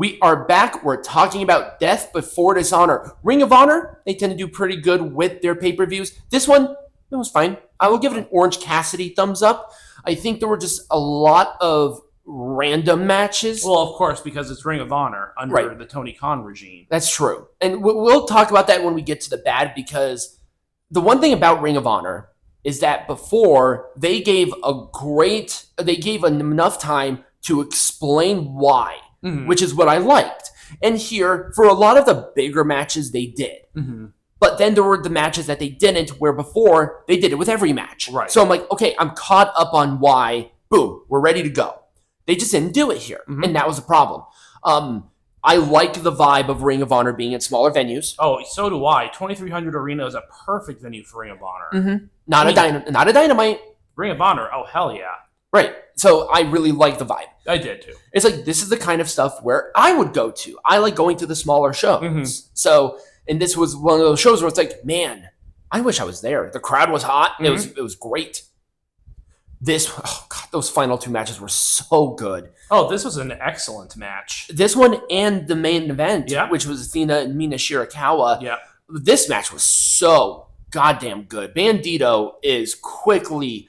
We are back. We're talking about Death Before Dishonor. Ring of Honor, they tend to do pretty good with their pay-per-views. This one, it was fine. I will give it an Orange Cassidy thumbs up. I think there were just a lot of random matches. Well, of course, because it's Ring of Honor under the Tony Khan regime. That's true. And we'll talk about that when we get to the bad, because the one thing about Ring of Honor is that before, they gave enough time to explain why, which is what I liked. And here, for a lot of the bigger matches, they did. But then there were the matches that they didn't, where before, they did it with every match. Right. So I'm like, okay, I'm caught up on why. Boom, we're ready to go. They just didn't do it here, and that was a problem. I like the vibe of Ring of Honor being in smaller venues. Oh, so do I. 2300 Arena is a perfect venue for Ring of Honor. Not a Dynamite. Ring of Honor, oh, hell yeah. Right. So I really like the vibe. I did too. It's like, this is the kind of stuff where I would go to. I like going to the smaller shows. So, and this was one of those shows where it's like, man, I wish I was there. The crowd was hot. It was great. Those final two matches were so good. Oh, this was an excellent match. This one and the main event, Yeah. which was Athena and Mina Shirakawa. Yeah. This match was so goddamn good. Bandido is quickly,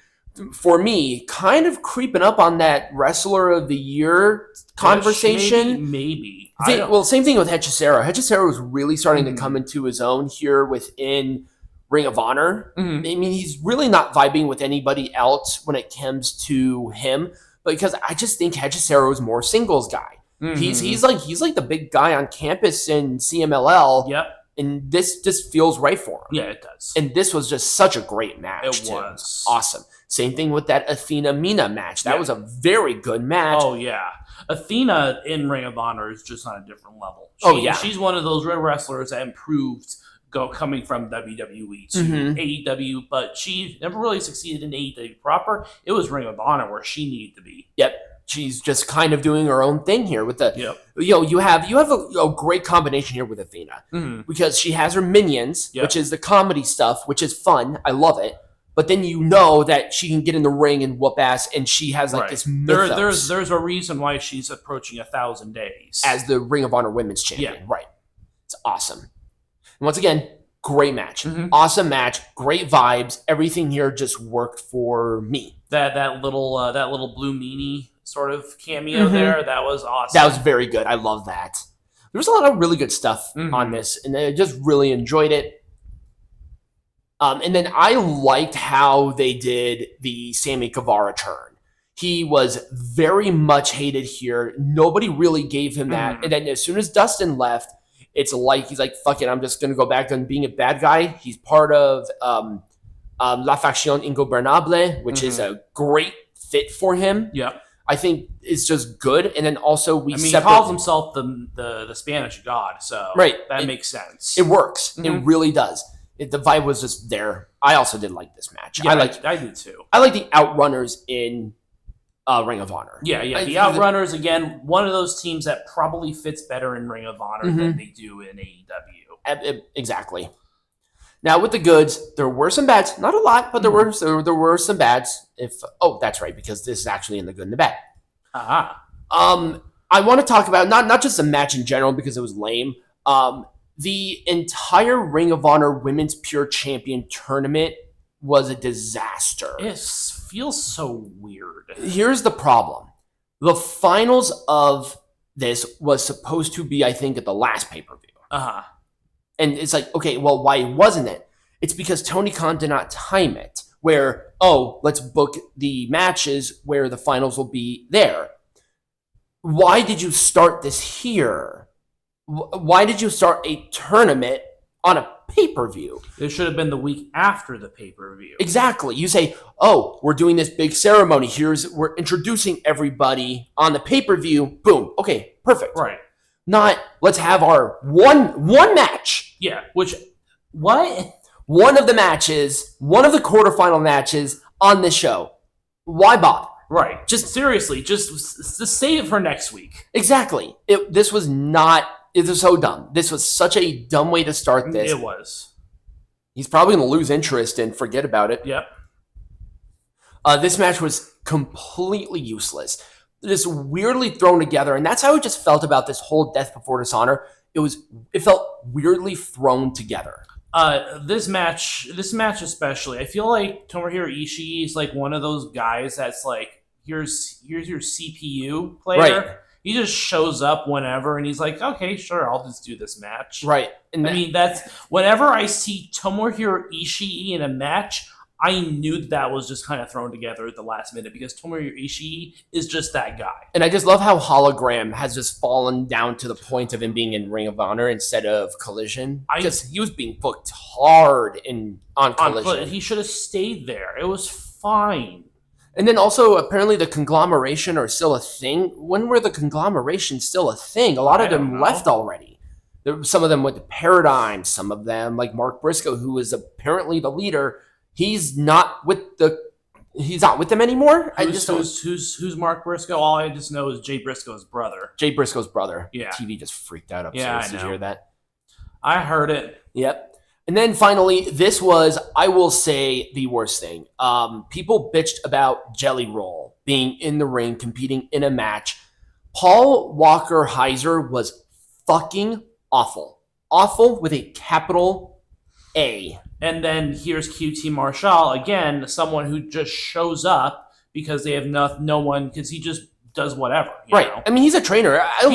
for me, kind of creeping up on that Wrestler of the Year conversation. Maybe. Well, same thing with Hechicero. Hechicero was really starting to come into his own here within Ring of Honor. I mean, he's really not vibing with anybody else when it comes to him, because I just think Hechicero is more singles guy. He's like the big guy on campus in CMLL. Yep. And this just feels right for him. Yeah, it does. And this was just such a great match. It was. Awesome. Same thing with that Athena-Mina match. That was a very good match. Oh, yeah. Athena in Ring of Honor is just on a different level. She's one of those wrestlers that improved coming from WWE to AEW, but she never really succeeded in AEW proper. It was Ring of Honor where she needed to be. Yep. She's just kind of doing her own thing here with the, you have a great combination here with Athena, because she has her minions, which is the comedy stuff, which is fun. I love it. But then you know that she can get in the ring and whoop ass, and she has like this mythos. There's a reason why she's approaching 1,000 days as the Ring of Honor Women's Champion. Yeah. Right. It's awesome. And once again, great match. Awesome match. Great vibes. Everything here just worked for me. That little blue meanie sort of cameo there, that was awesome. That was very good. I love that. There was a lot of really good stuff on this, and I just really enjoyed it. And then I liked how they did the Sammy Guevara turn. He was very much hated here. Nobody really gave him that. And then as soon as Dustin left, it's like, he's like, fuck it, I'm just going to go back to being a bad guy. He's part of La Faction Ingobernable, which is a great fit for him. Yeah. I think it's just good. And then also he calls himself the Spanish God, so that makes sense. It works. It really does. The vibe was just there. I also did like this match. Yeah, I did too. I like the Outrunners in Ring of Honor. Yeah. The Outrunners, again, one of those teams that probably fits better in Ring of Honor than they do in AEW. Exactly. Now with the goods, there were some bads. Not a lot, but there were some bads. That's right, because this is actually in the good and the bad. I want to talk about not just the match in general because it was lame. The entire Ring of Honor Women's Pure Champion tournament was a disaster. It feels so weird. Here's the problem. The finals of this was supposed to be, I think, at the last pay-per-view. And it's like, okay, well, why wasn't it? It's because Tony Khan did not time it, where, let's book the matches where the finals will be there. Why did you start this here? Why did you start a tournament on a pay-per-view? It should have been the week after the pay-per-view. Exactly. You say, we're doing this big ceremony. We're introducing everybody on the pay-per-view. Boom. Okay, perfect. Right. Not, let's have our one match. Yeah, what? One of the matches, one of the quarterfinal matches on this show. Why bother? Right. Just seriously, just save it for next week. Exactly. This was so dumb. This was such a dumb way to start this. It was. He's probably going to lose interest and forget about it. Yep. This match was completely useless. just weirdly thrown together. And that's how I just felt about this whole Death Before Dishonor. It felt weirdly thrown together. This match especially, I feel like Tomohiro Ishii is like one of those guys that's like, here's your CPU player. Right. He just shows up whenever, and he's like, okay, sure, I'll just do this match. Right. And I mean, that's whenever I see Tomohiro Ishii in a match, I knew that was just kind of thrown together at the last minute because Tomohiro Ishii is just that guy. And I just love how Hologram has just fallen down to the point of him being in Ring of Honor instead of Collision. Because he was being booked hard on Collision. He should have stayed there. It was fine. And then also, apparently, the Conglomeration are still a thing. When were the Conglomeration still a thing? A lot of them left already. Some of them went to Paradigm. Some of them, like Mark Briscoe, who is apparently the leader, he's not with them anymore. Who's Mark Briscoe? All I just know is Jay Briscoe's brother. Jay Briscoe's brother. Yeah. TV just freaked out upstairs. Did you hear that? I heard it. Yep. And then finally, this was, I will say, the worst thing. People bitched about Jelly Roll being in the ring, competing in a match. Paul Walker Hauser was fucking awful. Awful with a capital A. And then here's QT Marshall, again, someone who just shows up because they have no one, because he just does whatever. Right. Know? I mean, he's a trainer. I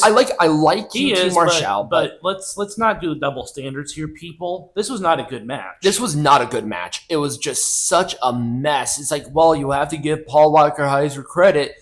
like QT Marshall. But let's not do double standards here, people. This was not a good match. This was not a good match. It was just such a mess. It's like, well, you have to give Paul Walker Hauser credit.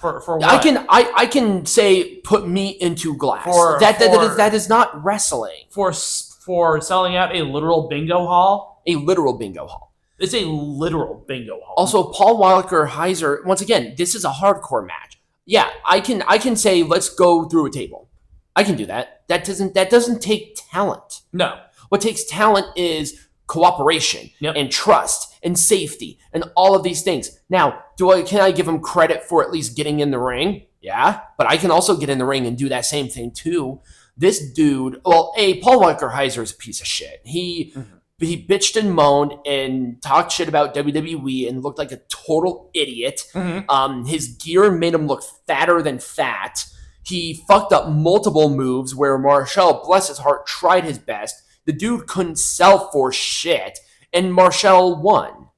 For what? I can say put meat into glass. That is not wrestling. For selling out a literal bingo hall. A literal bingo hall. It's a literal bingo hall. Also, Paul Walker Hauser, once again, this is a hardcore match. Yeah, I can say let's go through a table. I can do that. That doesn't take talent. No. What takes talent is cooperation and trust and safety and all of these things. Now, can I give him credit for at least getting in the ring? Yeah, but I can also get in the ring and do that same thing too. This dude, Paul Walker Hauser is a piece of shit. He bitched and moaned and talked shit about WWE and looked like a total idiot. Mm-hmm. His gear made him look fatter than fat. He fucked up multiple moves where Marshall, bless his heart, tried his best. The dude couldn't sell for shit, and Marshall won.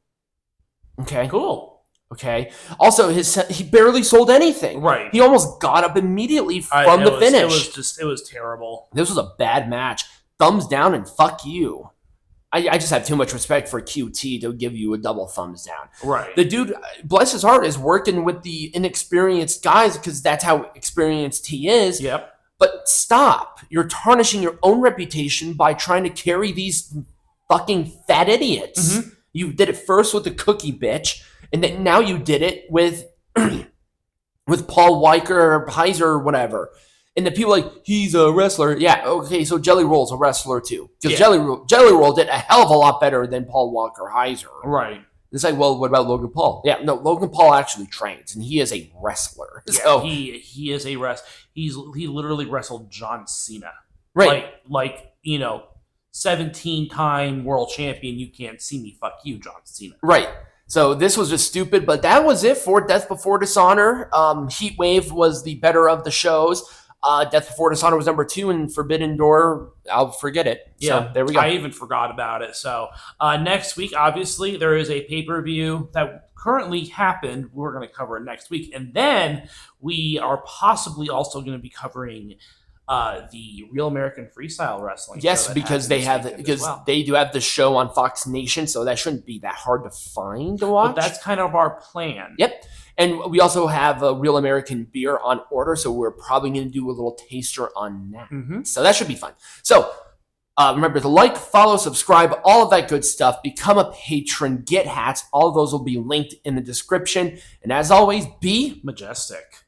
Okay. Cool. Okay. Also, he barely sold anything. Right. He almost got up immediately from the finish. It was terrible. This was a bad match. Thumbs down and fuck you. I just have too much respect for QT to give you a double thumbs down. Right. The dude, bless his heart, is working with the inexperienced guys because that's how experienced he is. Yep. But stop. You're tarnishing your own reputation by trying to carry these fucking fat idiots. Mm-hmm. You did it first with the cookie bitch, and then now you did it with Paul Walker or Hauser or whatever. And the people are like, he's a wrestler. Yeah, okay, so Jelly Roll's a wrestler too. Because Jelly Roll did a hell of a lot better than Paul Walker Hauser. Right. It's like, well, what about Logan Paul? Yeah, no, Logan Paul actually trains, and he is a wrestler. Yeah, so he is a wrestler. He literally wrestled John Cena. Right. Like 17-time world champion, you can't see me, fuck you, John Cena. Right. So this was just stupid, but that was it for Death Before Dishonor. Heatwave was the better of the shows. Death Before Dishonor was number 2, and Forbidden Door, I'll forget it. Yeah, so there we go. I even forgot about it. So next week, obviously, there is a pay-per-view that currently happened. We're going to cover it next week. And then we are possibly also going to be covering the Real American Freestyle Wrestling. Yes, because they do have the show on Fox Nation, so that shouldn't be that hard to find to watch. But that's kind of our plan. Yep. And we also have a Real American Beer on order, so we're probably going to do a little taster on that. Mm-hmm. So that should be fun. So remember to like, follow, subscribe, all of that good stuff. Become a patron, get hats. All of those will be linked in the description. And as always, be majestic.